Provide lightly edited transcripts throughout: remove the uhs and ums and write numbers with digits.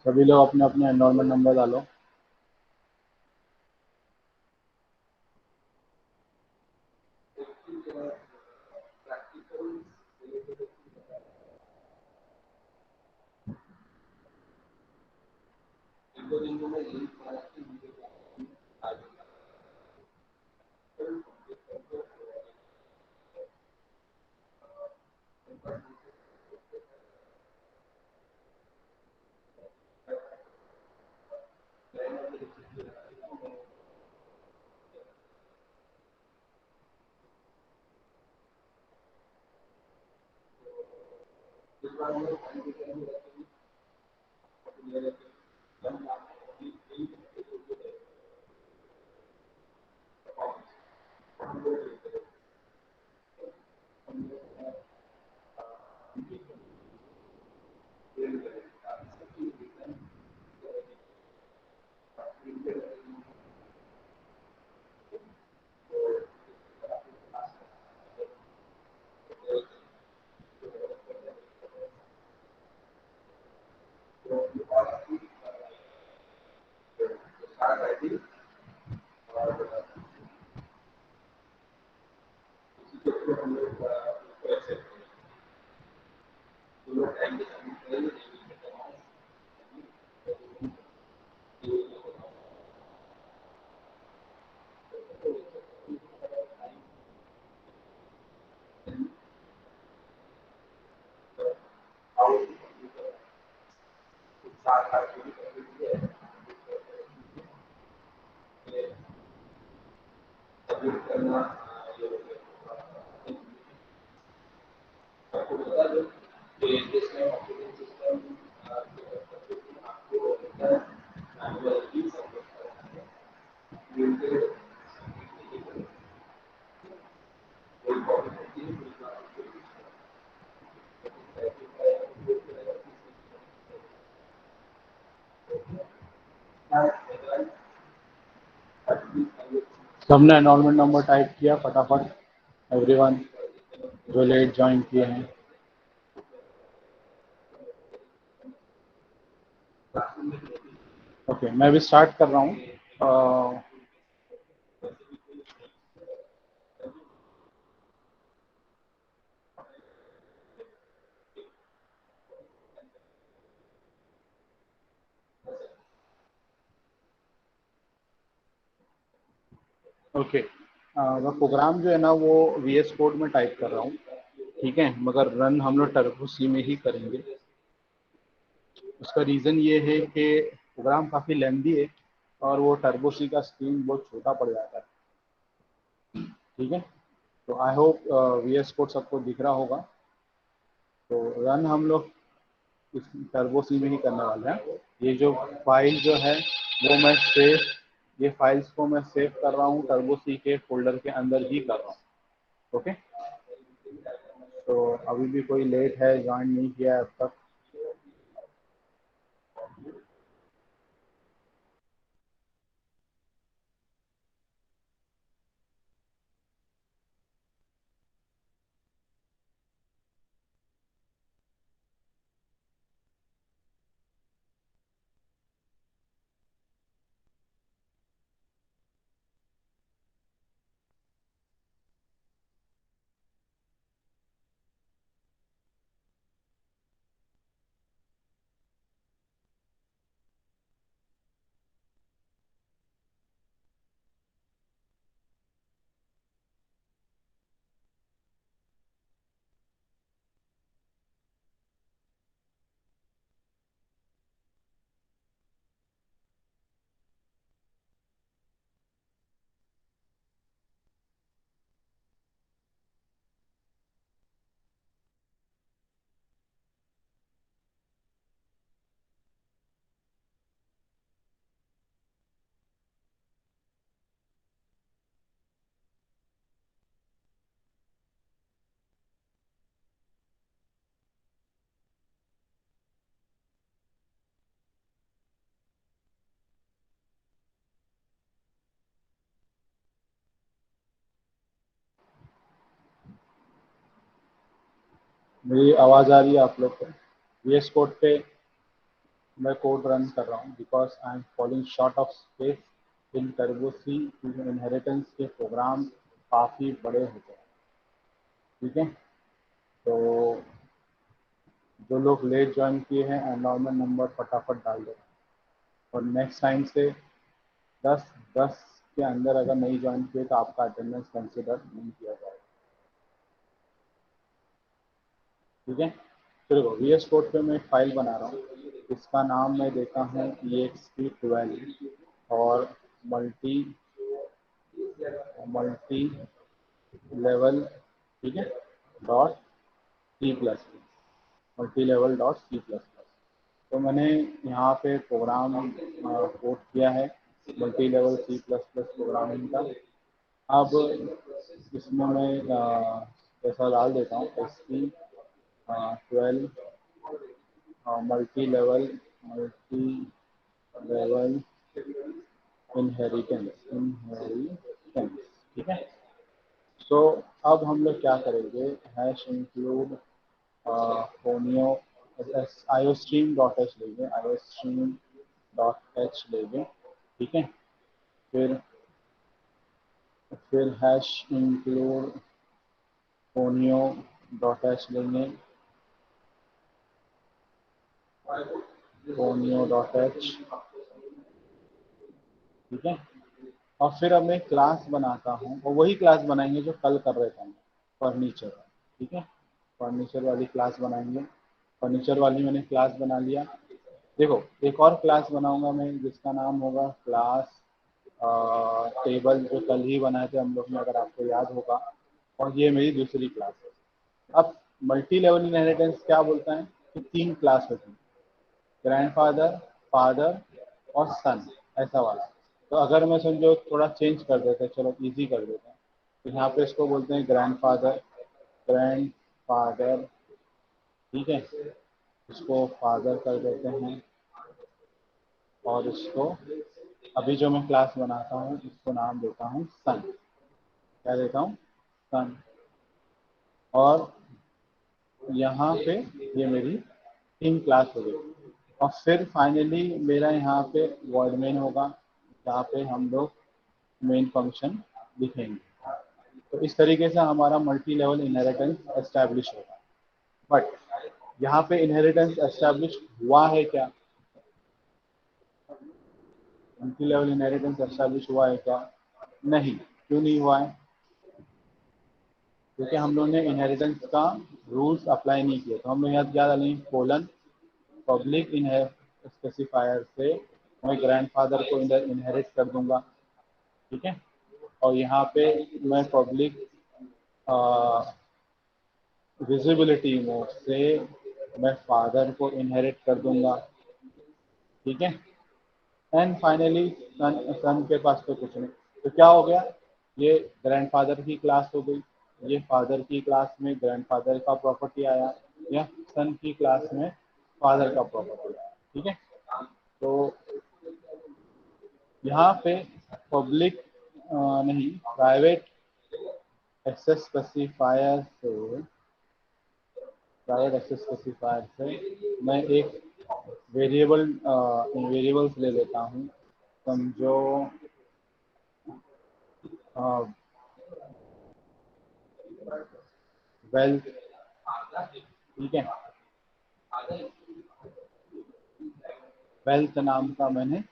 सभी लोग अपने अपने एनरोलमेंट नंबर डालो। सबने एनरोलमेंट नंबर टाइप किया फटाफट, एवरीवन जो लेट ज्वाइन किए हैं। ओके, मैं भी स्टार्ट कर रहा हूँ। ओके, मैं प्रोग्राम जो है ना वो VS कोड में टाइप कर रहा हूँ, ठीक है, मगर रन हम लोग टर्बो सी में ही करेंगे। उसका रीज़न ये है कि प्रोग्राम काफ़ी लेंदी है और वो टर्बो सी का स्क्रीन बहुत छोटा पड़ जाता है, ठीक है। तो आई होप VS कोड सबको दिख रहा होगा। तो रन हम लोग इस टर्बो सी में ही करने वाले हैं। ये जो फाइल जो है वो मैं सेव, ये फाइल्स को मैं सेव कर रहा हूँ टर्बो सी के फोल्डर के अंदर ही कर रहा हूँ। ओके, तो अभी भी कोई लेट है, ज्वाइन नहीं किया है अब तक। मेरी आवाज़ आ रही है आप लोग को? VS कोड पे मैं कोड रन कर रहा हूँ because I am following short of space in Turbo C. Inheritance के प्रोग्राम काफ़ी बड़े होते हैं, ठीक है। तो जो लोग लेट ज्वाइन किए हैं एनरोलमेंट नंबर फटाफट डाल दो, और नेक्स्ट टाइम से 10 के अंदर अगर नहीं ज्वाइन किए तो आपका अटेंडेंस कंसिडर नहीं किया जाएगा, ठीक है। चलो वी एस कोड पे मैं एक फाइल बना रहा हूँ, इसका नाम मैं देता हूँ ext12 और मल्टी मल्टी लेवल, ठीक है, dot C plus multi level dot C plus plus. तो मैंने यहाँ पे प्रोग्राम कोड किया है multi level C plus plus programming का। अब इसमें मैं ऐसा डाल देता हूँ ST12 मल्टी लेवल इनहेरिटेंस, ठीक है। सो अब हम लोग क्या करेंगे, hash include homeo iostream dot H लेंगे, आईओस्ट्रीम डॉट एच लेंगे, ठीक है। फिर hash include homeo dot H लेंगे, होमियो डॉट एच, ठीक है। और फिर अब मैं क्लास बनाता हूँ, और वही क्लास बनाएंगे जो कल कर रहे थे हम, फर्नीचर, ठीक है। फर्नीचर वाली क्लास बनाएंगे। फर्नीचर वाली मैंने क्लास बना लिया। देखो एक और क्लास बनाऊंगा मैं जिसका नाम होगा क्लास टेबल, जो कल ही बनाए थे हम लोग ने, अगर आपको याद होगा। और ये मेरी दूसरी क्लास है। अब मल्टी लेवल इनहेरिटेंस क्या बोलता है कि 3 क्लास होती है, ग्रैंडफादर, फादर और सन, ऐसा वाला। तो अगर मैं समझो थोड़ा चेंज कर देते हैं, चलो इजी कर देते हैं, तो यहाँ पे इसको बोलते हैं ग्रैंडफादर, ठीक है। इसको फादर कर देते हैं, और इसको अभी जो मैं क्लास बनाता हूँ इसको नाम देता हूँ सन। क्या देता हूँ, सन। और यहाँ पे ये मेरी 3 क्लास हो गई। और फिर फाइनली मेरा यहाँ पे वर्ड मेन होगा, जहाँ पे हम लोग मेन फंक्शन लिखेंगे। तो इस तरीके से हमारा मल्टी लेवल इनहेरिटेंस एस्टैब्लिश होगा। बट यहाँ पे इनहेरिटेंस एस्टैब्लिश हुआ है क्या, मल्टी लेवल इनहेरिटेंस एस्टैब्लिश हुआ है क्या? नहीं। क्यों नहीं हुआ है? क्योंकि हम लोगों ने इनहेरिटेंस का रूल्स अप्लाई नहीं किया। तो हम लोग यहाँ क्या डालेंगे, कोलन पब्लिक स्पेसिफायर से मैं ग्रैंडफादर को इनहेरिट कर दूंगा, ठीक है। और यहाँ पे मैं पब्लिक विजिबिलिटी मोड से मैं फादर को इनहेरिट कर दूंगा, ठीक है। एंड फाइनली सन के पास तो कुछ नहीं। तो क्या हो गया, ये ग्रैंडफादर की क्लास हो गई, ये फादर की क्लास में ग्रैंडफादर का प्रॉपर्टी आया, या सन की क्लास में फादर का प्रॉपर्टी आया, ठीक है। तो यहाँ पे पब्लिक नहीं, प्राइवेट एक्सेस स्पेसिफायर से मैं एक वेरिएबल्स ले लेता हूँ। समझो वेल्थ, ठीक है। वेल्थ नाम का मैंने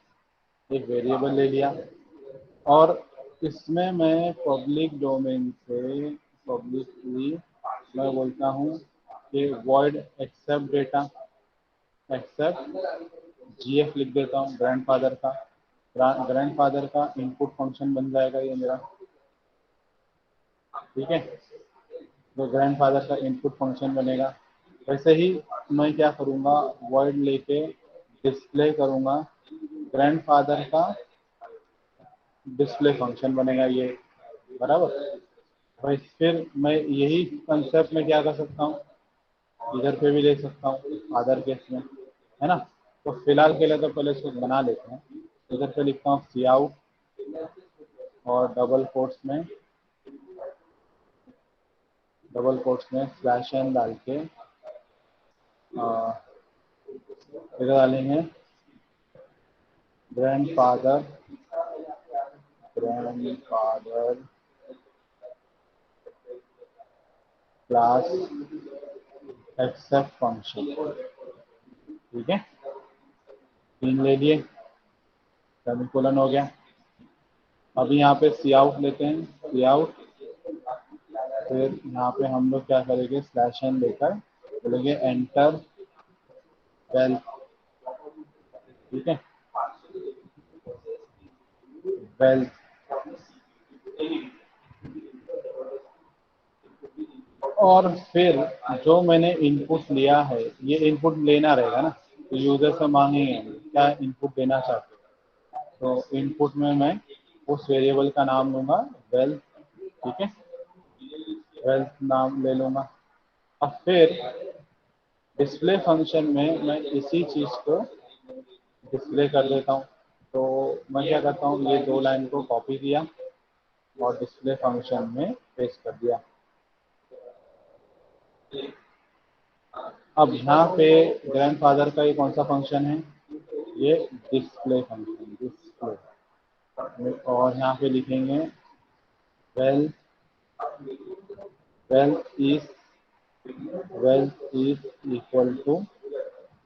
एक वेरिएबल ले लिया, और इसमें मैं पब्लिक डोमेन से पब्लिकली मैं बोलता हूँ कि void accept data, accept GF लिख देता हूँ ग्रैंडफादर का। ग्रैंडफादर का इनपुट फंक्शन बन जाएगा ये मेरा, ठीक है। तो ग्रैंडफादर का इनपुट फंक्शन बनेगा। वैसे ही मैं क्या करूँगा, वॉइड लेके डिस्प्ले करूँगा ग्रैंडफादर का डिस्प्ले फंक्शन बनेगा ये, बराबर। भाई फिर मैं यही कंसेप्ट में क्या कर सकता हूँ, इधर पे भी ले सकता हूँ फादर केस में, है ना। तो फिलहाल के लिए तो पहले इसको बना लेते हैं। इधर पे लिखता हूँ सी आउट, और डबल कोट्स में स्लैश एन डाल के इधर डालेंगे ग्रैंडफादर क्लास एक्सेप्ट फंक्शन, ठीक है, 3 ले लिए, सेमीकोलन हो गया। अभी यहाँ पे सी आउट लेते हैं, सी आउट, फिर यहाँ पे हम लोग क्या करेंगे, स्लैश एन लेकर बोलेंगे एंटर वेल, ठीक है, वेल। और फिर जो मैंने इनपुट लिया है, ये इनपुट लेना रहेगा ना, तो यूजर से मांगेंगे क्या इनपुट देना चाहते हैं, तो इनपुट में मैं उस वेरिएबल का नाम लूंगा वेल, ठीक है, वेल नाम ले लूंगा। अब फिर डिस्प्ले फंक्शन में मैं इसी चीज को डिस्प्ले कर देता हूँ। तो मैं क्या करता हूँ, ये 2 लाइन को कॉपी किया और डिस्प्ले फंक्शन में पेस्ट कर दिया। अब यहाँ पे ग्रैंडफादर का ये कौन सा फंक्शन है, ये डिस्प्ले फंक्शन, डिस्प्ले, और यहाँ पे लिखेंगे val, val is, val is equal to,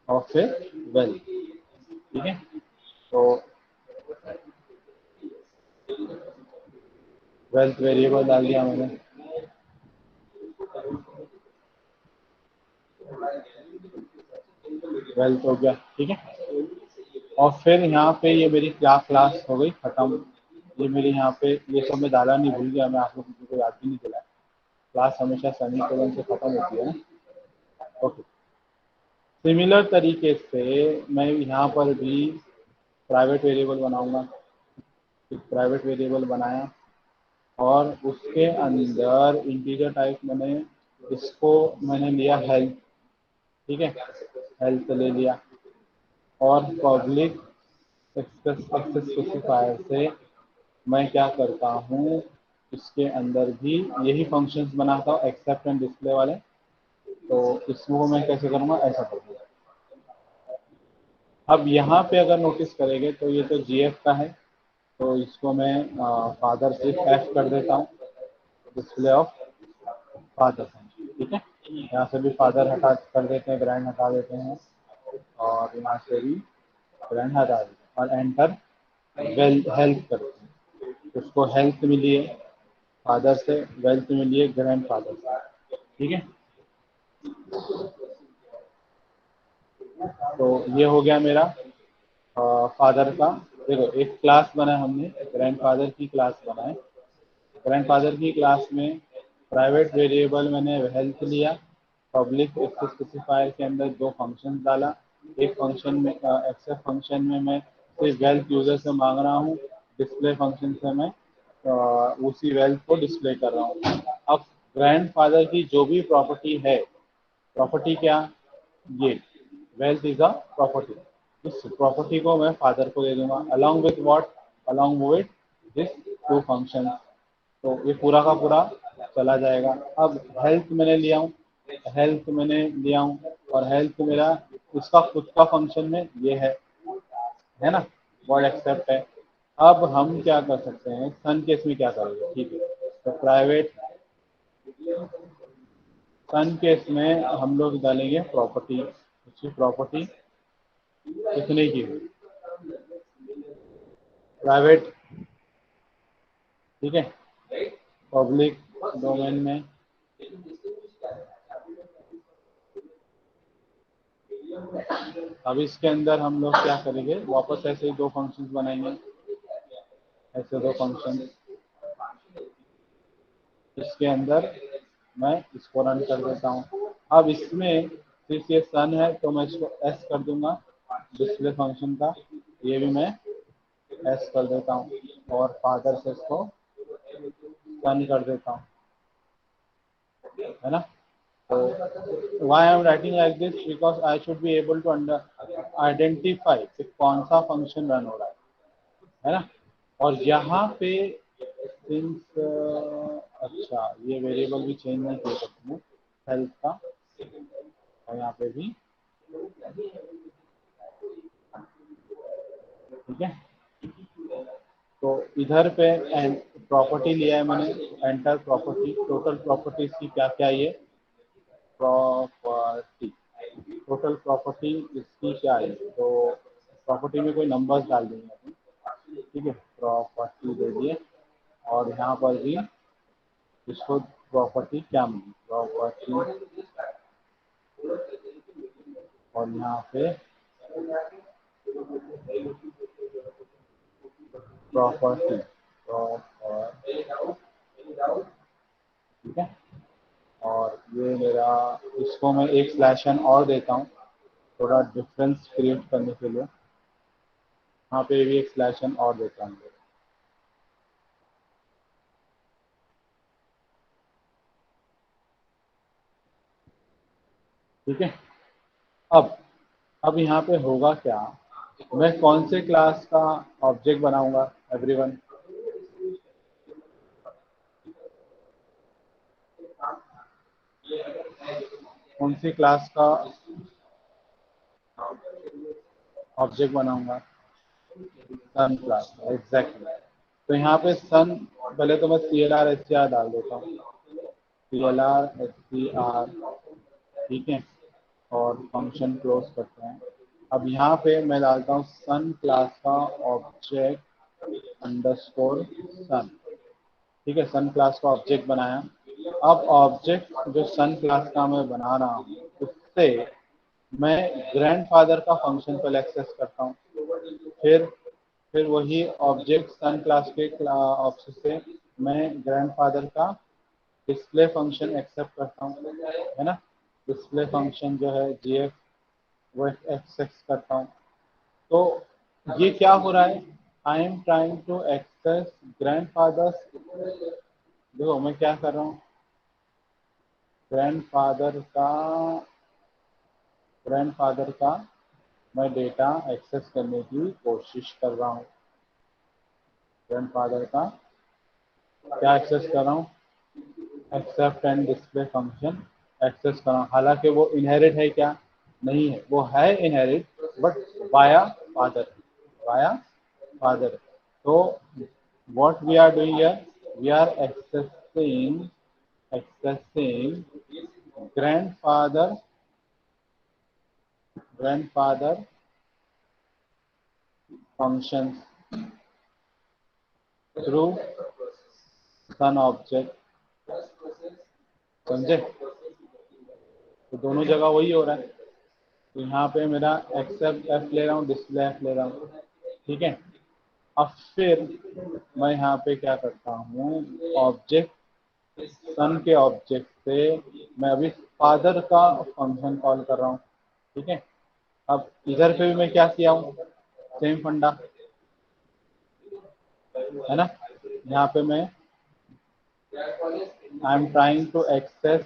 और फिर वेल, ठीक है। तो वेल्थ वेरिएबल डाल दिया मैंने, वेल्थ हो गया, ठीक है। और फिर यहाँ पे ये मेरी क्या क्लास हो गई खत्म। ये मेरी यहाँ पे ये सब मैं डाला नहीं, भूल गया मैं, आप लोग को याद भी नहीं दिलाया। क्लास हमेशा सेमीकोलन से खत्म होती है ना। ओके, सिमिलर तरीके से मैं यहाँ पर भी प्राइवेट वेरिएबल बनाऊंगा। एक प्राइवेट वेरिएबल बनाया और उसके अंदर इंटीजर टाइप मैंने इसको मैंने लिया हेल्थ, ठीक है, हेल्थ ले लिया। और पब्लिक एक्सेस स्पेसिफायर से मैं क्या करता हूँ, इसके अंदर भी यही फंक्शंस बनाता हूँ एक्सेप्ट एंड डिस्प्ले वाले। तो इसको मैं कैसे करूँगा, ऐसा करूँगा। अब यहाँ पे अगर नोटिस करेंगे तो ये तो जीएफ का है, तो इसको मैं फादर सिर्फ एफ कर देता हूँ, डिस्प्ले ऑफ फादर, ठीक है। यहाँ से भी फादर हटा कर देते हैं, ग्रैंड हटा देते हैं, और यहाँ से भी ग्रैंड हटा देते हैं, और एंटर वेल हेल्थ करते हैं। उसको हेल्थ मिली है फादर से, वेल्थ मिली है ग्रैंड फादर से, ठीक है। तो ये हो गया मेरा फादर का। देखो एक क्लास बना हमने, ग्रैंडफादर की क्लास बनाए। ग्रैंडफादर की क्लास में प्राइवेट वेरिएबल मैंने हेल्थ लिया, पब्लिक एक्सेस स्पेसिफायर के अंदर 2 फंक्शन डाला। एक फंक्शन में एक्सेस फंक्शन में मैं सिर्फ वेल्थ यूजर से मांग रहा हूँ, डिस्प्ले फंक्शन से मैं उसी वेल्थ को डिस्प्ले कर रहा हूँ। अब ग्रैंडफादर की जो भी प्रॉपर्टी है, प्रॉपर्टी क्या, ये वेल्थ इज अ प्रॉपर्टी, इस प्रॉपर्टी को मैं फादर को दे दूंगा along with what, along with this 2 function. तो ये पूरा का पूरा चला जाएगा। अब हेल्थ मैंने लिया हूँ, हेल्थ मैंने लिया हूँ, और हेल्थ मेरा उसका खुद का फंक्शन में ये है ना, वर्ड एक्सेप्ट है। अब हम क्या कर सकते हैं, सन केस में क्या करेंगे, ठीक है, तो प्राइवेट सन केस में हम लोग डालेंगे प्रॉपर्टी, उसकी प्रॉपर्टी कितने की, प्राइवेट, ठीक है, पब्लिक डोमेन में अब इसके अंदर हम लोग क्या करेंगे, वापस ऐसे ही 2 फंक्शंस बनाएंगे, ऐसे 2 फंक्शन। इसके अंदर मैं इसको रन कर देता हूँ। अब इसमें सिर्फ ये सन है तो मैं इसको एस कर दूंगा, डिस्प्ले फंक्शन का ये भी मैं एस कर देता हूँ, और फादर से इसको सन कर देता हूँ, है ना। तो why I am writing like this, because I should be able to identify कि कौन सा फंक्शन रन हो रहा है ना। और यहाँ पे सिंस अच्छा ये वेरिएबल भी चेंज नहीं कर सकते हैं हेल्थ का, और यहाँ पे भी, ठीक है। इधर पे प्रॉपर्टी लिया है मैंने, एंटर प्रॉपर्टी, टोटल प्रॉपर्टीज की क्या क्या ये प्रॉपर्टी, टोटल प्रॉपर्टी इसकी क्या है, तो प्रॉपर्टी में कोई नंबर्स डाल देंगे अपन, ठीक है, प्रॉपर्टी दे दिए, और यहाँ पर भी इसको प्रॉपर्टी क्या मिली, प्रॉपर्टी, और यहाँ पे प्रॉपर्टी, ठीक है, और ये मेरा, इसको मैं एक स्लैश एन और देता हूँ थोड़ा डिफरेंस क्रिएट करने के लिए, यहाँ पे भी एक स्लैश एन और देता हूँ, ठीक है। अब यहाँ पे होगा क्या, मैं कौन से क्लास का ऑब्जेक्ट बनाऊंगा, एवरीवन, कौन सी क्लास का ऑब्जेक्ट बनाऊंगा, सन क्लास, एग्जैक्टली। तो यहाँ पे सन, पहले तो मैं CLR SCR डाल देता हूँ, CLR SCR, ठीक है, और फंक्शन क्लोज करते हैं। अब यहाँ पे मैं डालता हूँ सन क्लास का ऑब्जेक्ट अंडरस्कोर सन, ठीक है, सन क्लास का ऑब्जेक्ट बनाया। अब ऑब्जेक्ट जो सन क्लास का मैं बना रहा हूँ उससे मैं ग्रैंडफादर का फंक्शन को एक्सेस करता हूँ, फिर वही ऑब्जेक्ट सन क्लास के ऑब्जेक्ट से मैं ग्रैंडफादर का डिस्प्ले फंक्शन एक्सेप्ट करता हूँ, है ना, डिस्प्ले फंक्शन जो है GF वो एक्सेस करता हूँ। तो ये क्या हो रहा है, I am trying to access grandfathers, देखो मैं क्या कर रहा हूँ, ग्रैंडफादर का ग्रैंडफादर का मैं डेटा एक्सेस करने की कोशिश कर रहा हूँ, ग्रैंडफादर का क्या एक्सेस कर रहा हूँ, accept and display function access कर रहा हूँ। हालांकि वो इनहेरिट है क्या, नहीं है, वो है inherit but via father, via father. तो what we are doing here, we are accessing grandfather functions through son object, समझे, तो दोनों जगह वही हो रहा है। तो यहाँ पे मेरा एक्सेप्ट एफ ले रहा हूँ, डिस्प्ले एफ ले रहा हूँ, ठीक है। अब फिर मैं यहाँ पे क्या करता हूँ, ऑब्जेक्ट सन के ऑब्जेक्ट से मैं अभी फादर का फंक्शन कॉल कर रहा हूँ, ठीक है। अब इधर पे भी मैं क्या किया हूँ, सेम फंडा, है ना, यहाँ पे मैं I am trying to access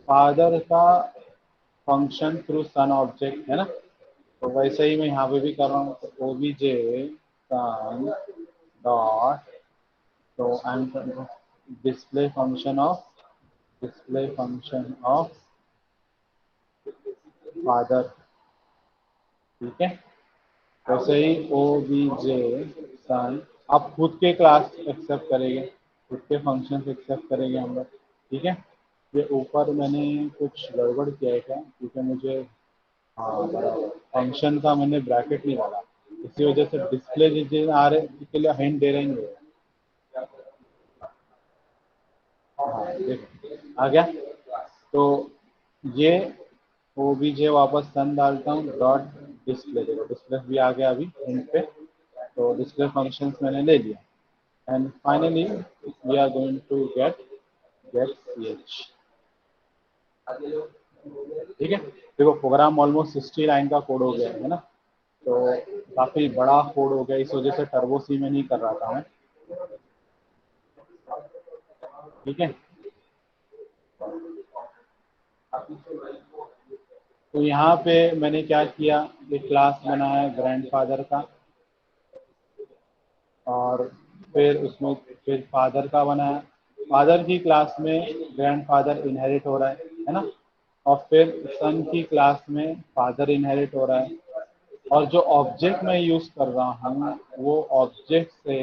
father का फंक्शन थ्रू सन ऑब्जेक्ट, है ना। तो वैसे ही मैं यहाँ पे भी कर रहा हूँ, तो OBJ सन डॉट, तो I am display function of father, ठीक है। वैसे ही OBJ सन, आप खुद के क्लास एक्सेप्ट करेंगे, खुद के फंक्शन एक्सेप्ट करेंगे हम लोग, ठीक है। ये ऊपर मैंने कुछ गड़बड़ किया है क्या, क्योंकि मुझे, हाँ बराबर, फंक्शन का मैंने ब्रैकेट नहीं डाला, इसी वजह से डिस्प्ले जिस आ रहे इसके लिए हिंट दे रहेंगे, हाँ देखो आ गया। तो ये OBJ वापस सन डालता हूँ, डॉट डिस्प्ले, देखो डिस्प्ले भी आ गया अभी हिंट पे, तो डिस्प्ले फंक्शंस मैंने ले लिया, and finally we are going to get ch, ठीक है। देखो प्रोग्राम ऑलमोस्ट 60 लाइन का कोड हो गया है ना, तो काफी बड़ा कोड हो गया, इस वजह से टर्बो सी में नहीं कर रहा था मैं, ठीक है। तो यहाँ पे मैंने क्या किया, एक क्लास बनाया ग्रैंडफादर का, फिर उसमें फिर फादर का बनाया, फादर की क्लास में ग्रैंडफादर इनहेरिट हो रहा है ना, और फिर सन की क्लास में फादर इनहेरिट हो रहा है, और जो ऑब्जेक्ट मैं यूज कर रहा हूँ वो ऑब्जेक्ट से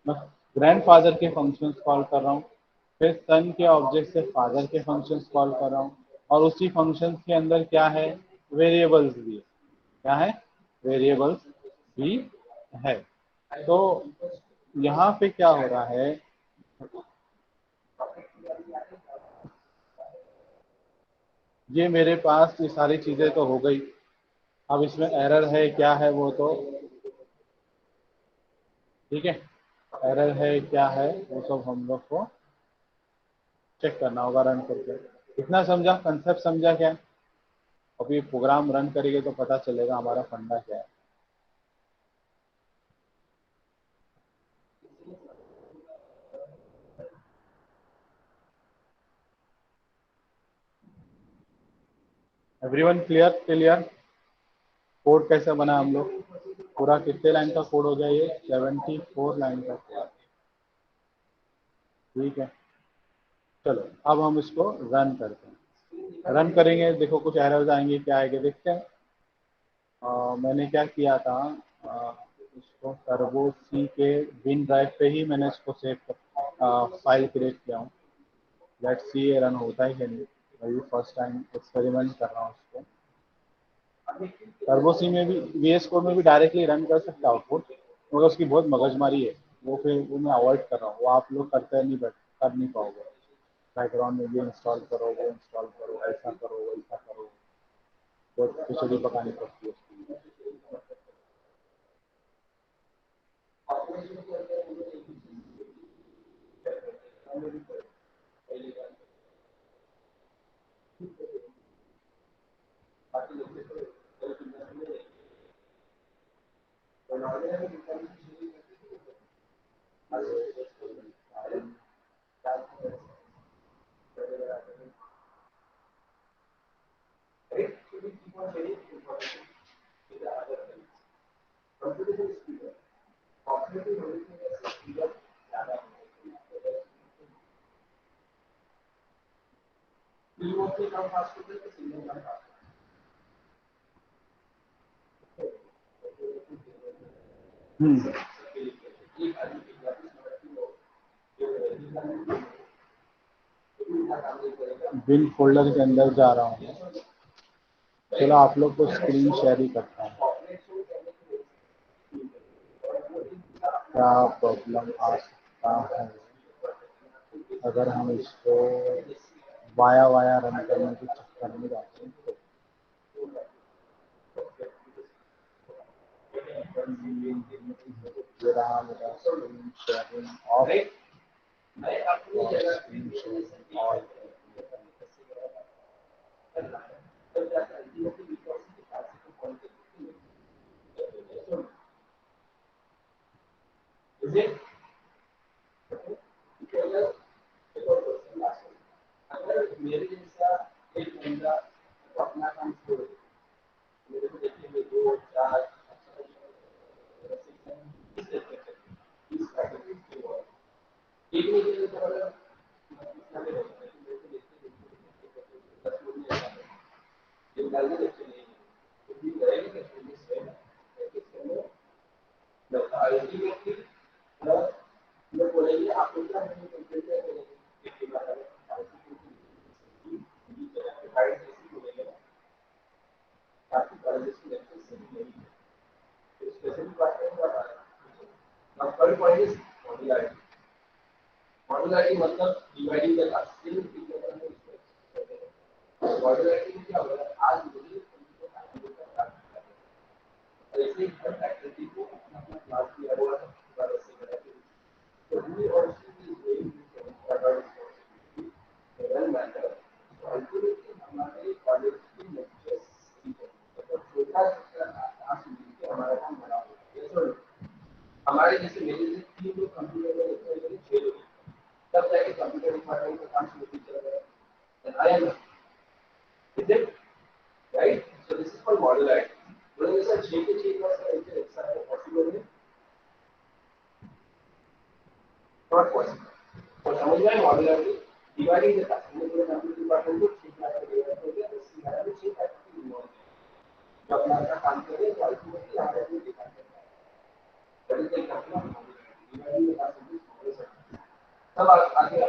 मैं ग्रैंडफादर के फंक्शंस कॉल कर रहा हूँ, फिर सन के ऑब्जेक्ट से फादर के फंक्शंस कॉल कर रहा हूँ, और उसी फंक्शंस के अंदर क्या है, वेरिएबल्स भी है। क्या है, वेरिएबल्स भी है। तो यहाँ पे क्या हो रहा है, ये मेरे पास ये सारी चीजें तो हो गई, अब इसमें एरर है क्या है वो तो ठीक है, एरर है क्या है वो सब हम लोग को चेक करना होगा रन करके। कितना समझा, कंसेप्ट समझा क्या? अभी प्रोग्राम रन करेंगे तो पता चलेगा हमारा फंडा क्या है। Everyone clear clear? कोड कैसे बना हम लोग, पूरा कितने लाइन का कोड हो गया, ये 74 लाइन का कोड। ठीक है, चलो अब हम इसको रन करते हैं। रन करेंगे, देखो कुछ एरर्स आएंगे, क्या आएंगे देखते हैं। मैंने क्या किया था, अ, इसको टर्बो सी के विन ड्राइव पे ही मैंने इसको सेव फाइल क्रिएट किया हूँ। लेट्स सी ये रन होता है कि नहीं, मैं फर्स्ट टाइम एक्सपेरिमेंट कर रहा हूँ उसको। टर्बो सी में भी, वीएस कोड में भी डायरेक्टली रन कर सकता हूँ आउटपुट, मगर उसकी बहुत मगजमारी है, वो फिर वो मैं अवॉइड कर रहा हूँ, वो आप लोग करते नहीं, बट कर नहीं पाओगे। बैकग्राउंड में भी इंस्टॉल करो, वो इंस्टॉल करो, ऐसा करो वैसा करो, बहुत खिचड़ी पकानी पड़ती है उसकी। हम्म, बिन फोल्डर के अंदर जा रहा हूँ। चलो आप लोग को स्क्रीन शेयर ही करता हूँ, क्या प्रॉब्लम आ सकता है अगर हम इसको वाया वाया रन करने के चक्कर में जाते हैं तो। ये रहा मेरा screen sharing of, screen sharing all.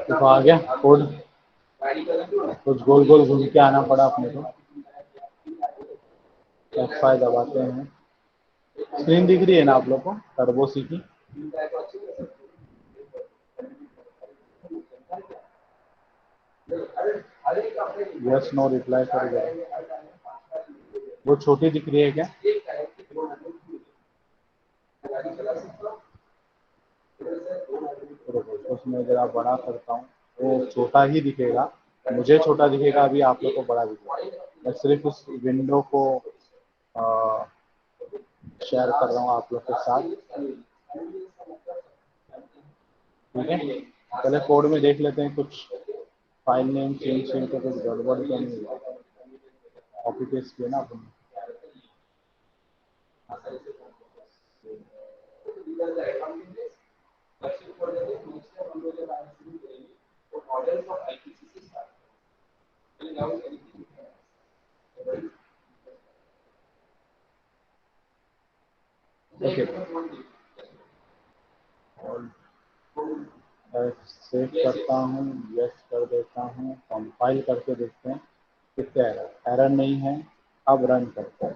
देखो आ गया कोड, कुछ गोल गोल घूम के आना पड़ा अपने को। F5 दबाते हैं। स्क्रीन दिख रही है ना आप लोग को टर्बो सी की? यस नो रिप्लाई कर गया। वो छोटी दिख रही है क्या? उसमें जरा बड़ा करता हूँ, वो छोटा ही दिखेगा, मुझे छोटा दिखेगा, अभी आप लोग को बड़ा दिखेगा। मैं सिर्फ उस विंडो को शेयर कर रहा हूँ आप लोग के साथ, ठीक है? पहले कोड में देख लेते हैं कुछ फाइल नेम चेंज तो कुछ गड़बड़ तो नहीं हुआ। कॉपी पेस्ट किया ना अपन। ओके, सेव करता हूँ, यस कर देता हूँ, कंपाइल करके देखते हैं कितने एरर नहीं है। अब रन करते हैं,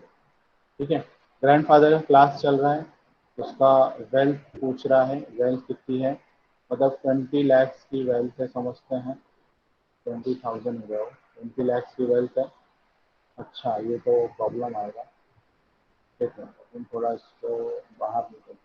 ठीक है? ग्रैंडफादर का क्लास चल रहा है, उसका वेल्थ पूछ रहा है, वेल्थ कितनी है, मतलब 20 लाख की वेल्थ है, समझते हैं 20,000 20 लाख की वेल्थ है। अच्छा, ये तो प्रॉब्लम आएगा, ठीक है? तुम थोड़ा इसको बाहर निकलते हैं।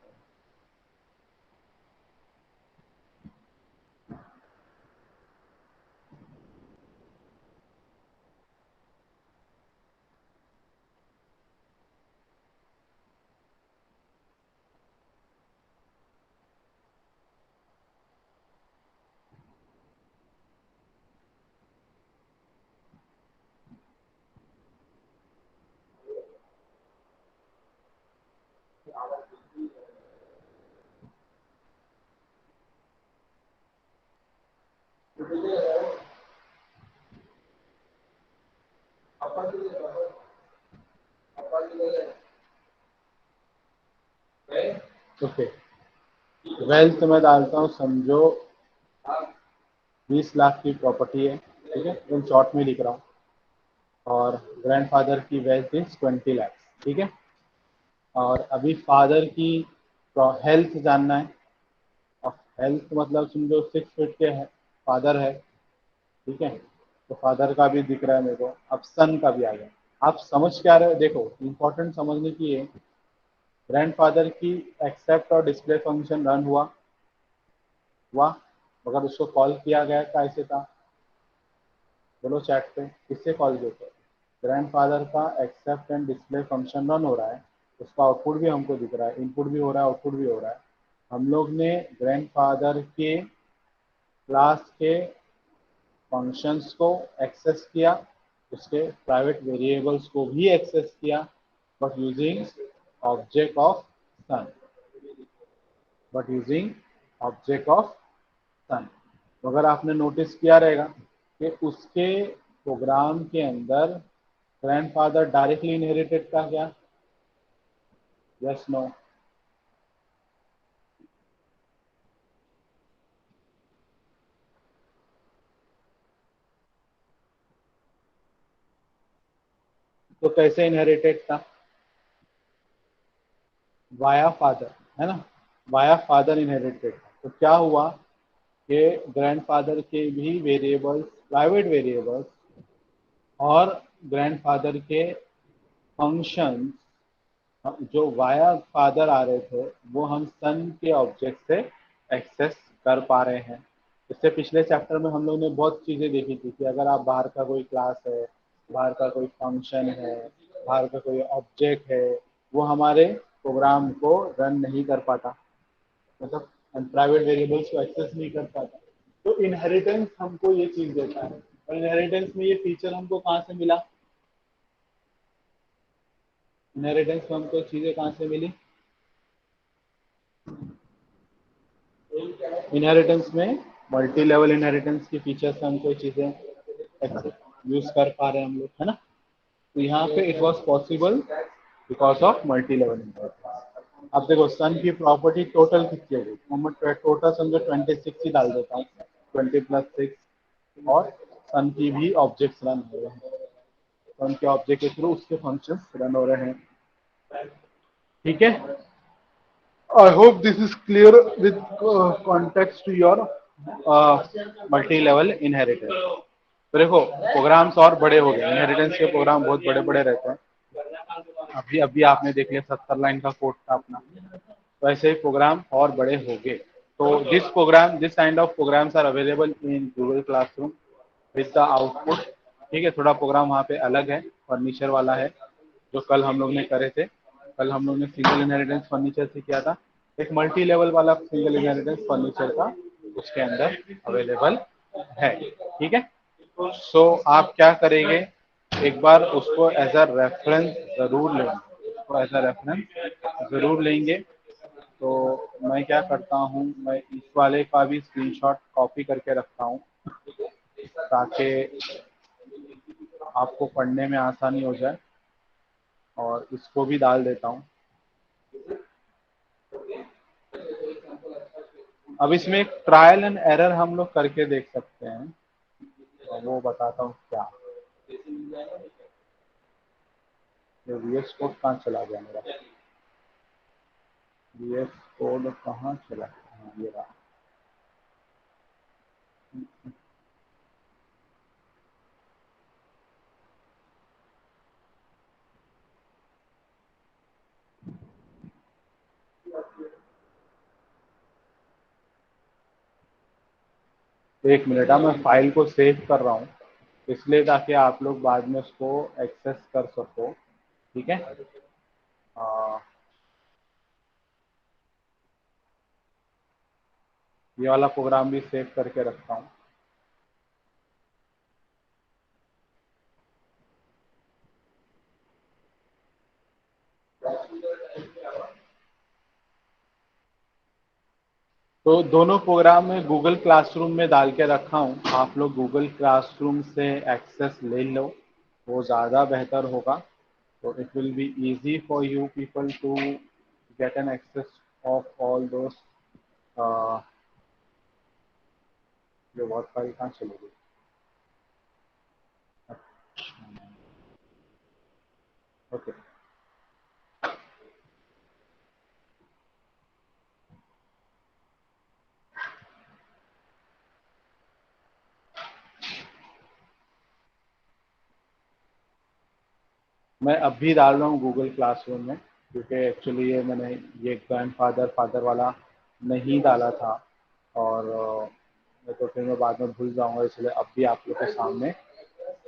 ओके, वेल्थ में डालता हूँ, समझो 20 लाख की प्रॉपर्टी है, ठीक है? इन शॉर्ट में लिख रहा हूँ, और ग्रैंडफादर की वेल्थ इज 20 लाख, ठीक है? और अभी फादर की हेल्थ जानना है। और हेल्थ मतलब समझो 6 फीट के है, फादर है, ठीक है? तो फादर का भी दिख रहा है मेरे को, अब सन का भी आ गया। आप समझ क्या रहे हो? देखो इंपॉर्टेंट समझने की है, ग्रैंडफादर की एक्सेप्ट और डिस्प्ले फंक्शन रन हुआ मगर उसको कॉल किया गया कैसे था? बोलो चैट पे, किससे कॉल किया था? ग्रैंडफादर का accept and display function run हो रहा है, उसका आउटपुट भी हमको दिख रहा है, इनपुट भी हो रहा है, आउटपुट भी हो रहा है। हम लोग ने ग्रैंडफादर के क्लास के फंक्शंस को एक्सेस किया, उसके प्राइवेट वेरिएबल्स को भी एक्सेस किया, बट यूजिंग ऑब्जेक्ट ऑफ सन, मगर आपने नोटिस किया रहेगा कि उसके प्रोग्राम के अंदर ग्रैंडफादर डायरेक्टली इनहेरिटेड था क्या? Yes no? तो कैसे इनहेरिटेड था? वाया फादर, है ना? Via father inherited. तो क्या हुआ कि ग्रैंडफादर के भी वेरिएबल्स, प्राइवेट वेरिएबल्स और ग्रैंडफादर के फंक्शन जो वाया फादर आ रहे थे, वो हम सन के ऑब्जेक्ट से एक्सेस कर पा रहे हैं। इससे पिछले चैप्टर में हम लोग ने बहुत चीज़ें देखी थी कि अगर आप बाहर का कोई क्लास है, बाहर का कोई फंक्शन है, बाहर का कोई ऑब्जेक्ट है, वो हमारे प्रोग्राम को रन नहीं कर पाता, मतलब प्राइवेट वेरिएबल्स को एक्सेस नहीं कर पाता। तो इनहेरिटेंस हमको ये चीज़ देता है, और इनहेरिटेंस में ये फीचर हमको कहाँ से मिला? इनहेरिटेंस में हमको चीज़ें कहाँ से मिली? इनहेरिटेंस में मल्टी लेवल इनहेरिटेंस की फीचर से हम कोई चीज़ें यूज कर पा रहे हैं हम लोग, है ना। तो यहाँ पे it was possible because of multi level inheritance. अब देखो सन की प्रॉपर्टी टोटल कितनी हो गई, तो मैं टोटल समझो 26 ही डाल देता हूँ, 20 + 6, और सन की भी ऑब्जेक्ट्स रन हो रहे हैं, सन के ऑब्जेक्ट के थ्रू उसके फंक्शंस रन हो रहे हैं, ठीक है। I hope this is clear with context to your multi-level inheritance. तो देखो प्रोग्राम्स और बड़े हो गए, इनहेरिटेंस के प्रोग्राम बहुत बड़े बड़े रहते हैं। अभी अभी आपने देख लिया 70 लाइन का कोड था अपना, तो ऐसे ही प्रोग्राम और बड़े हो गए। तो this kind of programs are available in Google classroom with the output, ठीक है। थोड़ा प्रोग्राम वहाँ पे अलग है, फर्नीचर वाला है, जो कल हम लोग ने करे थे। कल हम लोग ने सिंगल इनहेरिटेंस फर्नीचर से किया था, एक मल्टी लेवल वाला सिंगल इनहेरिटेंस फर्नीचर का उसके अंदर अवेलेबल है, ठीक है। सो आप क्या करेंगे, एक बार उसको एज अ रेफरेंस जरूर लेंगे, उसको एज अ रेफरेंस जरूर लेंगे। तो मैं क्या करता हूँ, मैं इस वाले का भी स्क्रीनशॉट कॉपी करके रखता हूँ ताकि आपको पढ़ने में आसानी हो जाए, और इसको भी डाल देता हूँ। अब इसमें एक ट्रायल एंड एरर हम लोग करके देख सकते हैं, और वो बताता हूँ क्या। VS कोड कहाँ चला गया मेरा, VS कोड कहाँ चला गया, हाँ, ये रहा। एक मिनट, मैं फाइल को सेव कर रहा हूँ इसलिए, ताकि आप लोग बाद में उसको एक्सेस कर सको, ठीक है। आ, ये वाला प्रोग्राम भी सेव करके रखता हूँ। तो दोनों प्रोग्राम में गूगल क्लासरूम में डाल के रखा हूँ, आप लोग गूगल क्लासरूम से एक्सेस ले लो, वो ज़्यादा बेहतर होगा। तो it will be easy for you people to get an access of all those. ये वर्ड फाइल कहाँ चली गई, ओके। मैं अभी डाल रहा हूँ गूगल क्लासरूम में, क्योंकि एक्चुअली ये मैंने ये ग्रैंडफादर फादर वाला नहीं डाला था, और तो फिर मैं बाद में भूल जाऊंगा, इसलिए अब भी आप लोग के सामने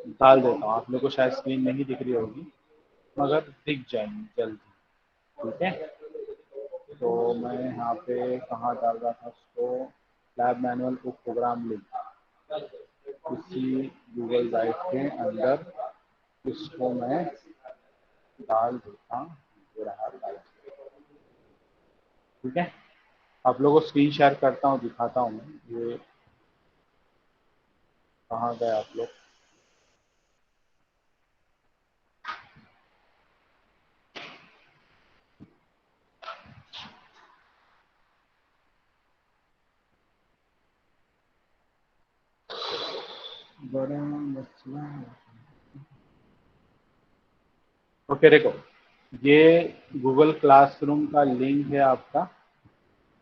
डाल देता हूँ। आप लोग को शायद स्क्रीन नहीं दिख रही होगी, मगर दिख जाएंगी जल्दी, ठीक है। तो मैं यहाँ पे कहाँ डाल रहा था उसको, लैब मैनुअल उप प्रोग्राम लिंक, इसी गूगल ड्राइव के अंदर इसको मैं डाल देता हूँ, ये रहा डाल, ठीक है। आप लोगों को स्क्रीन शेयर करता हूँ, दिखाता हूँ मैं ये कहाँ गए आप लोग। बड़ा मसला, ओके देखो, ये गूगल क्लासरूम का लिंक है आपका,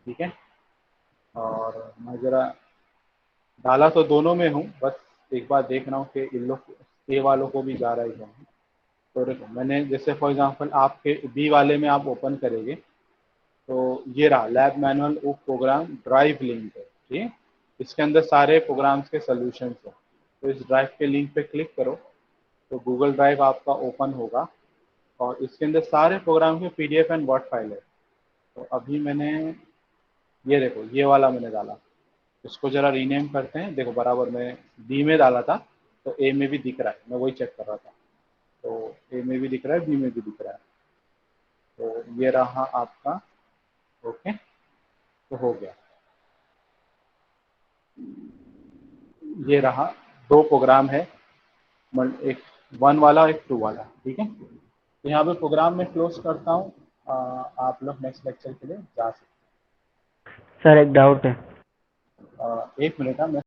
ठीक है। और मैं जरा डाला तो दोनों में हूँ, बस एक बार देख रहा हूँ कि इन लोग ए वालों को भी जा रहा है क्या। तो देखो मैंने जैसे फॉर एग्जांपल आपके बी वाले में आप ओपन करेंगे, तो ये रहा लैब मैनुअल उप प्रोग्राम ड्राइव लिंक है, ठीक है। इसके अंदर सारे प्रोग्राम्स के सोल्यूशन हैं। तो इस ड्राइव के लिंक पे क्लिक करो, तो गूगल ड्राइव आपका ओपन होगा, और इसके अंदर सारे प्रोग्राम के पीडीएफ एंड वर्ड फाइल है। तो अभी मैंने ये देखो ये वाला मैंने डाला, इसको जरा रीनेम करते हैं। देखो बराबर मैं बी में डाला था, तो ए में भी दिख रहा है, मैं वही चेक कर रहा था। तो ए में भी दिख रहा है, बी में भी दिख रहा है। तो ये रहा आपका, ओके, तो हो गया। ये रहा, दो प्रोग्राम है, एक 1 वाला एक 2 वाला, ठीक है। तो यहाँ पे प्रोग्राम में क्लोज करता हूँ। आप लोग नेक्स्ट लेक्चर के लिए जा सकते सर एक डाउट है। हैं। 1 मिनट, मैं